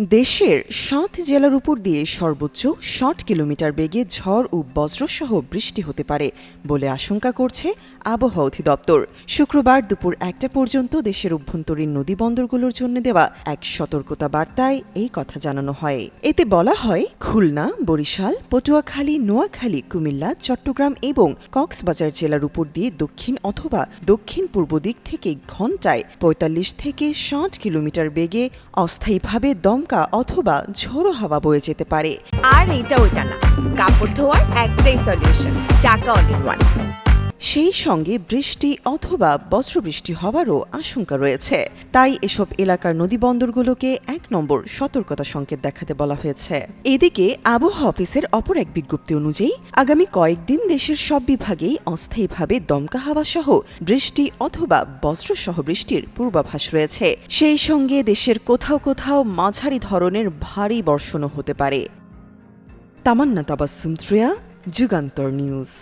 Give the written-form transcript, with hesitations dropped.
দেশের ৭ জেলার উপর দিয়ে সর্বোচ্চ ৬০ কিলোমিটার বেগে ঝড় ও বজ্রসহ বৃষ্টি হতে পারে বলে আশঙ্কা করছে আবহাওয়া অধিদপ্তর। শুক্রবার দুপুর ১টা পর্যন্ত দেশের অভ্যন্তরীণ নদীবন্দরগুলোর জন্য দেওয়া এক সতর্কতা বার্তায় এই কথা জানানো হয়। এতে বলা হয়, খুলনা, বরিশাল, পটুয়াখালী, নোয়াখালী, কুমিল্লা, চট্টগ্রাম এবং কক্সবাজার জেলার উপর দিয়ে দক্ষিণ অথবা দক্ষিণ পূর্ব দিক থেকে ঘণ্টায় ৪৫ থেকে ৬০ কিলোমিটার বেগে অস্থায়ীভাবে দমকা অথবা ঝোড়ো হাওয়া বয়ে যেতে পারে। আর এটা ওইটা না, কাপড় ধোয়ার একটাই সলিউশন, চাকা অল ইন ওয়ান। সেই সঙ্গে বৃষ্টি অথবা বজ্রবৃষ্টি হওয়ারও আশঙ্কা রয়েছে। তাই এসব এলাকার নদীবন্দরগুলোকে ১ নম্বর সতর্কতা সংকেত দেখাতে বলা হয়েছে। এদিকে আবহাওয়া অফিসের অপর এক বিজ্ঞপ্তি অনুযায়ী আগামী কয়েকদিন দেশের সব বিভাগেই অস্থায়ীভাবে দমকা হাওয়া সহ বৃষ্টি অথবা বজ্রসহ বৃষ্টির পূর্বাভাস রয়েছে। সেই সঙ্গে দেশের কোথাও কোথাও মাঝারি ধরনের ভারী বর্ষণও হতে পারে। তামান্না তাবাসসুম ত্রিয়া, যুগান্তর নিউজ।